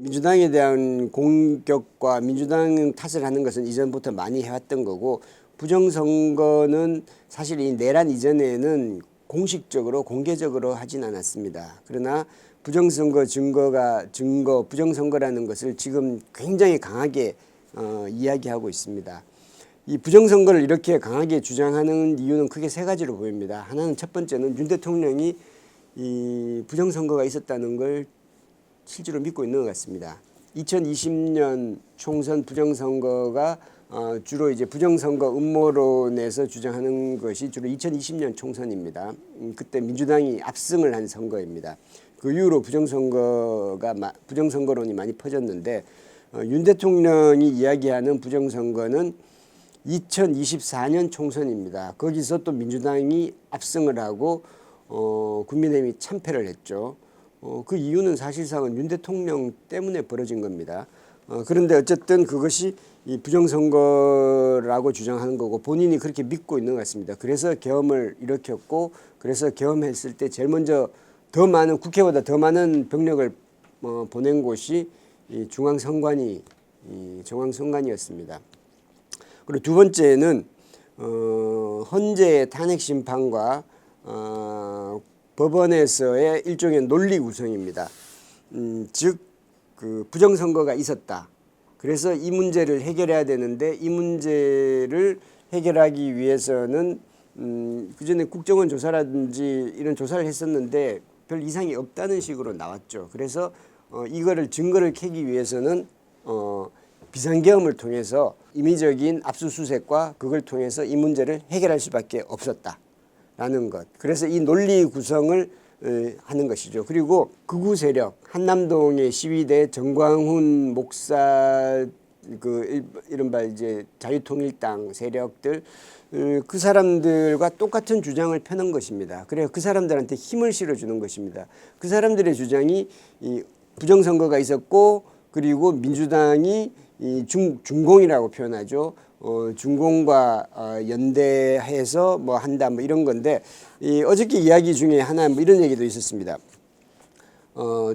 민주당에 대한 공격과 민주당 탓을 하는 것은 이전부터 많이 해왔던 거고, 부정선거는 사실 이 내란 이전에는 공식적으로 공개적으로 하진 않았습니다. 그러나 부정선거 부정선거라는 것을 지금 굉장히 강하게 이야기하고 있습니다. 이 부정선거를 이렇게 강하게 주장하는 이유는 크게 세 가지로 보입니다. 하나는, 첫 번째는 윤 대통령이 이 부정선거가 있었다는 걸 실제로 믿고 있는 것 같습니다. 2020년 총선 부정선거가 주로 이제 부정선거 음모론에서 주장하는 것이 주로 2020년 총선입니다. 그때 민주당이 압승을 한 선거입니다. 그 이후로 부정선거론이 많이 퍼졌는데, 윤 대통령이 이야기하는 부정선거는 2024년 총선입니다. 거기서 또 민주당이 압승을 하고 국민의힘이 참패를 했죠. 그 이유는 사실상은 윤 대통령 때문에 벌어진 겁니다. 그런데 어쨌든 그것이 이 부정선거라고 주장하는 거고, 본인이 그렇게 믿고 있는 것 같습니다. 그래서 계엄을 일으켰고, 그래서 계엄했을 때 제일 먼저 국회보다 더 많은 병력을 보낸 곳이 이 중앙선관위였습니다. 그리고 두 번째는 헌재의 탄핵 심판과 법원에서의 일종의 논리 구성입니다. 즉, 그 부정선거가 있었다. 그래서 이 문제를 해결해야 되는데, 이 문제를 해결하기 위해서는 그전에 국정원 조사라든지 이런 조사를 했었는데 별 이상이 없다는 식으로 나왔죠. 그래서 이거를 증거를 캐기 위해서는 비상계엄을 통해서 임의적인 압수수색과 그걸 통해서 이 문제를 해결할 수밖에 없었다라는 것. 그래서 이 논리 구성을 하는 것이죠. 그리고 극우 세력, 한남동의 시위대 정광훈 목사, 이른바 이제 자유통일당 세력들, 그 사람들과 똑같은 주장을 펴는 것입니다. 그래서 그 사람들한테 힘을 실어주는 것입니다. 그 사람들의 주장이 이 부정선거가 있었고, 그리고 민주당이 이 중공이라고 표현하죠. 중공과 연대해서 뭐 한다, 뭐 이런 건데, 어저께 이야기 중에 하나 뭐 이런 얘기도 있었습니다.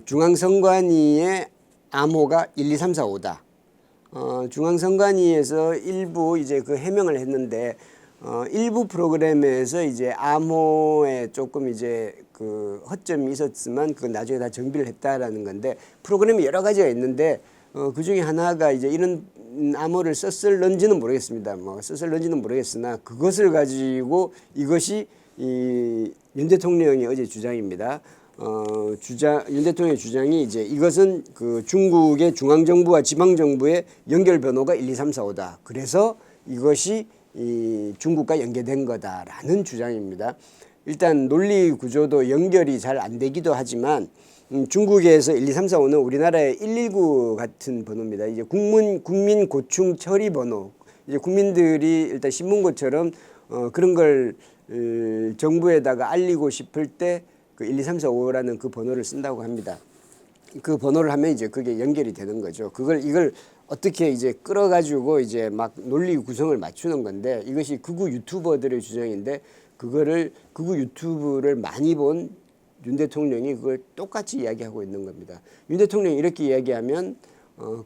중앙선관위의 암호가 1, 2, 3, 4, 5다. 중앙선관위에서 일부 이제 그 해명을 했는데, 일부 프로그램에서 이제 암호에 조금 이제 그 허점이 있었지만 그건 나중에 다 정비를 했다라는 건데, 프로그램이 여러 가지가 있는데 그 중에 하나가 이제 이런 암호를 썼을런지는 모르겠습니다. 썼을런지는 모르겠으나 그것을 가지고 이것이 윤 대통령의 어제 주장입니다. 윤 대통령의 주장이 이제 이것은 그 중국의 중앙정부와 지방정부의 연결 번호가 1, 2, 3, 4, 5다. 그래서 이것이 중국과 연계된 거다라는 주장입니다. 일단 논리 구조도 연결이 잘 안 되기도 하지만, 중국에서 1, 2, 3, 4, 5는 우리나라의 119 같은 번호입니다. 이제 국민 고충 처리 번호. 이제 국민들이 일단 신문고처럼 그런 걸 정부에다가 알리고 싶을 때 그 1, 2, 3, 4, 5라는 그 번호를 쓴다고 합니다. 그 번호를 하면 이제 그게 연결이 되는 거죠. 이걸 어떻게 이제 끌어가지고 이제 막 논리 구성을 맞추는 건데, 이것이 극우 유튜버들의 주장인데, 그거를 극우 유튜브를 많이 본 윤 대통령이 그걸 똑같이 이야기하고 있는 겁니다. 윤 대통령이 이렇게 이야기하면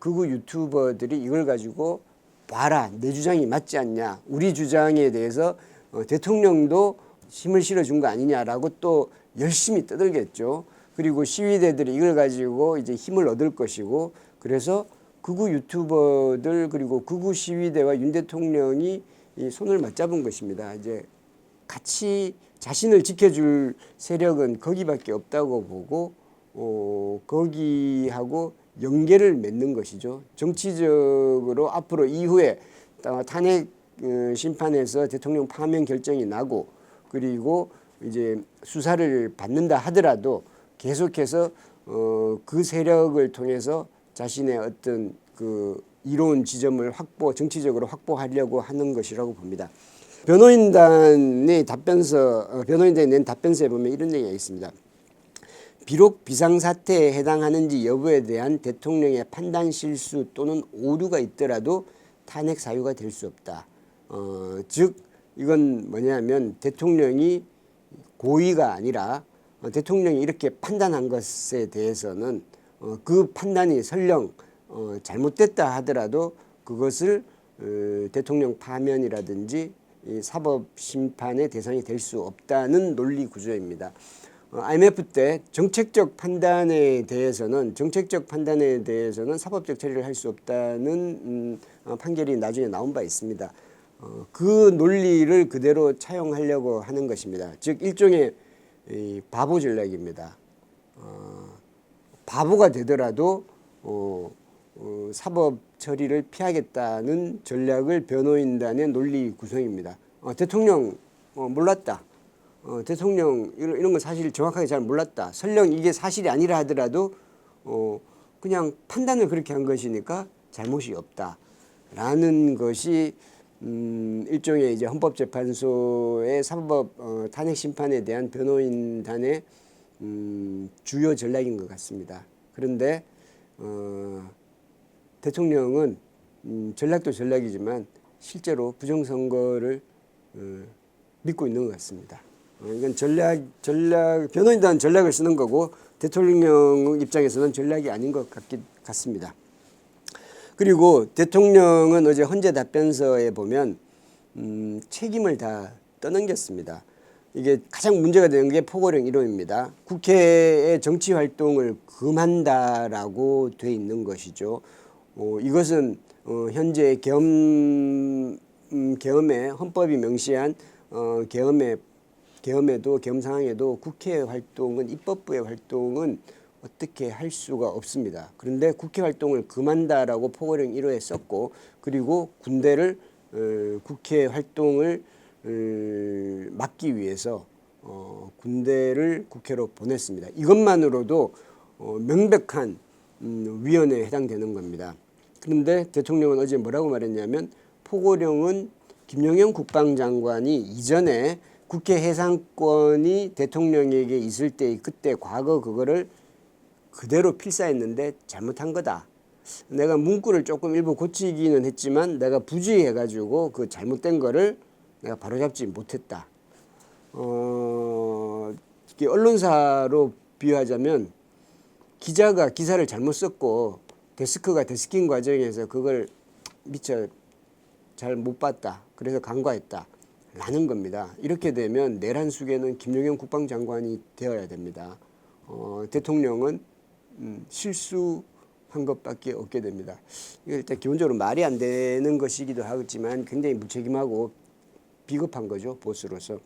극우 유튜버들이 이걸 가지고 봐라, 내 주장이 맞지 않냐, 우리 주장에 대해서 대통령도 힘을 실어준 거 아니냐라고 또 열심히 떠들겠죠. 그리고 시위대들이 이걸 가지고 이제 힘을 얻을 것이고, 그래서 극우 유튜버들 그리고 극우 시위대와 윤 대통령이 이 손을 맞잡은 것입니다. 이제 같이 자신을 지켜줄 세력은 거기밖에 없다고 보고 거기하고 연계를 맺는 것이죠. 정치적으로 앞으로 이후에 탄핵 심판에서 대통령 파면 결정이 나고, 그리고 이제 수사를 받는다 하더라도 계속해서 그 세력을 통해서 자신의 어떤 그 이로운 지점을 정치적으로 확보하려고 하는 것이라고 봅니다. 변호인단이 낸 답변서에 보면 이런 얘기가 있습니다. 비록 비상사태에 해당하는지 여부에 대한 대통령의 판단 실수 또는 오류가 있더라도 탄핵 사유가 될 수 없다. 즉 이건 뭐냐면, 대통령이 고의가 아니라 대통령이 이렇게 판단한 것에 대해서는 그 판단이 설령 잘못됐다 하더라도 그것을 대통령 파면이라든지 이 사법 심판의 대상이 될 수 없다는 논리 구조입니다. IMF 때 정책적 판단에 대해서는 사법적 처리를 할 수 없다는 판결이 나중에 나온 바 있습니다. 그 논리를 그대로 차용하려고 하는 것입니다. 즉 일종의 바보 전략입니다. 바보가 되더라도 사법 처리를 피하겠다는 전략을 변호인단의 논리 구성입니다. 대통령 몰랐다. 대통령 이런 건 사실 정확하게 잘 몰랐다. 설령 이게 사실이 아니라 하더라도 그냥 판단을 그렇게 한 것이니까 잘못이 없다라는 것이 일종의 이제 헌법재판소의 사법 탄핵 심판에 대한 변호인단의 주요 전략인 것 같습니다. 그런데 대통령은 전략도 전략이지만 실제로 부정선거를 믿고 있는 것 같습니다. 이건 변호인단 전략을 쓰는 거고 대통령 입장에서는 전략이 아닌 것 같습니다. 그리고 대통령은 어제 헌재 답변서에 보면 책임을 다 떠넘겼습니다. 이게 가장 문제가 되는 게 포고령 1호입니다. 국회의 정치 활동을 금한다라고 돼 있는 것이죠. 이것은 현재 계엄에 헌법이 명시한 계엄 상황에도 국회 활동은 입법부의 활동은 어떻게 할 수가 없습니다. 그런데 국회 활동을 금한다라고 포고령 1호에 썼고 그리고 군대를 국회 활동을 막기 위해서 군대를 국회로 보냈습니다. 이것만으로도 명백한 위헌에 해당되는 겁니다. 그런데 대통령은 어제 뭐라고 말했냐면 포고령은 김용현 국방장관이 이전에 국회 해상권이 대통령에게 있을 때 그때 과거 그거를 그대로 필사했는데 잘못한 거다. 내가 문구를 조금 일부 고치기는 했지만 내가 부주의해가지고 그 잘못된 거를 내가 바로잡지 못했다. 언론사로 비유하자면 기자가 기사를 잘못 썼고 데스크가 데스킹 과정에서 그걸 미처 잘 못 봤다. 그래서 간과했다. 라는 겁니다. 이렇게 되면 내란 수괴는 김용현 국방장관이 되어야 됩니다. 대통령은 실수한 것밖에 없게 됩니다. 이거 일단 기본적으로 말이 안 되는 것이기도 하지만 굉장히 무책임하고 비겁한 거죠. 보스로서.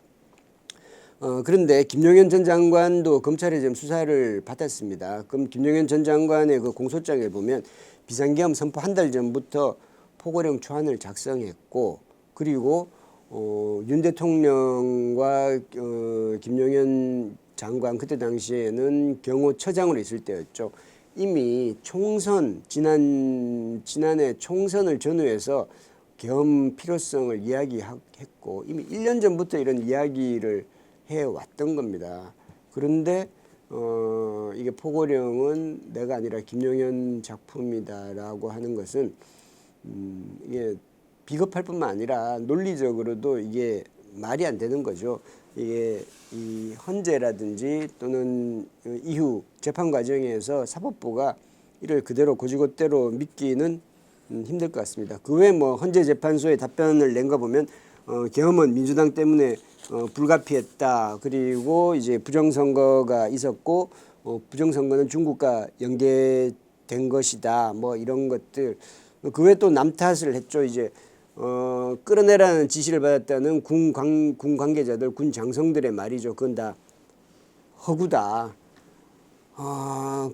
그런데 김용현 전 장관도 검찰에 지금 수사를 받았습니다. 그럼 김용현 전 장관의 그 공소장에 보면 비상계엄 선포 한 달 전부터 포고령 초안을 작성했고 그리고 윤 대통령과 김용현 장관 그때 당시에는 경호처장으로 있을 때였죠. 이미 지난해 총선을 전후해서 계엄 필요성을 이야기했고 이미 1년 전부터 이런 이야기를 해왔던 겁니다. 그런데 이게 포고령은 내가 아니라 김용현 작품이다라고 하는 것은 이게 비겁할 뿐만 아니라 논리적으로도 이게 말이 안 되는 거죠. 이게 이 헌재라든지 또는 이후 재판 과정에서 사법부가 이를 그대로 고지고대로 믿기는 힘들 것 같습니다. 그 외에 뭐 헌재재판소에 답변을 낸 거 보면 계엄은 민주당 때문에 불가피했다. 그리고 이제 부정선거가 있었고 부정선거는 중국과 연계된 것이다. 뭐 이런 것들. 그 외에 또 남탓을 했죠. 이제 끌어내라는 지시를 받았다는 군 관계자들, 군 장성들의 말이죠. 그건 다 허구다.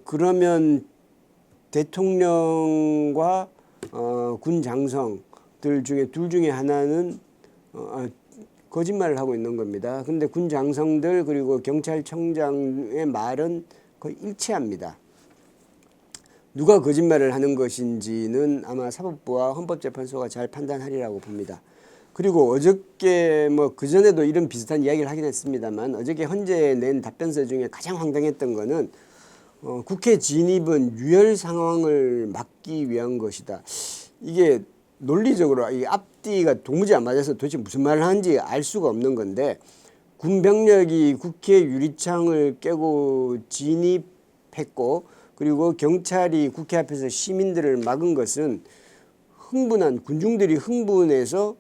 그러면 대통령과 군 장성들 중에 둘 중에 하나는 거짓말을 하고 있는 겁니다. 그런데 군 장성들 그리고 경찰청장의 말은 거의 일치합니다. 누가 거짓말을 하는 것인지는 아마 사법부와 헌법재판소가 잘 판단하리라고 봅니다. 그리고 어저께 뭐 그전에도 이런 비슷한 이야기를 하긴 했습니다만 어저께 헌재에 낸 답변서 중에 가장 황당했던 거는 국회 진입은 유혈 상황을 막기 위한 것이다. 이게 논리적으로 이 앞뒤가 도무지 안 맞아서 도대체 무슨 말을 하는지 알 수가 없는 건데 군 병력이 국회 유리창을 깨고 진입했고 그리고 경찰이 국회 앞에서 시민들을 막은 것은 흥분한 군중들이 흥분해서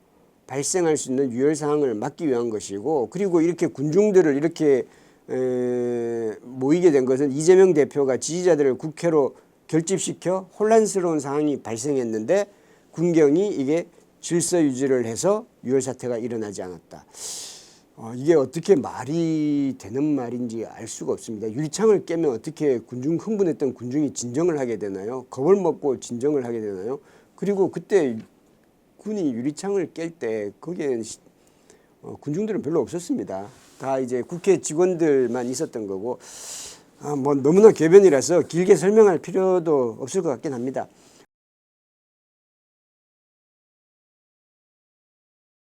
발생할 수 있는 유혈 상황을 막기 위한 것이고, 그리고 이렇게 군중들을 이렇게 모이게 된 것은 이재명 대표가 지지자들을 국회로 결집시켜 혼란스러운 상황이 발생했는데 군경이 이게 질서 유지를 해서 유혈 사태가 일어나지 않았다. 이게 어떻게 말이 되는 말인지 알 수가 없습니다. 유리창을 깨면 어떻게 흥분했던 군중이 진정을 하게 되나요? 겁을 먹고 진정을 하게 되나요? 그리고 그때 군이 유리창을 깰 때 거기에 군중들은 별로 없었습니다. 다 이제 국회 직원들만 있었던 거고, 뭐 너무나 궤변이라서 길게 설명할 필요도 없을 것 같긴 합니다.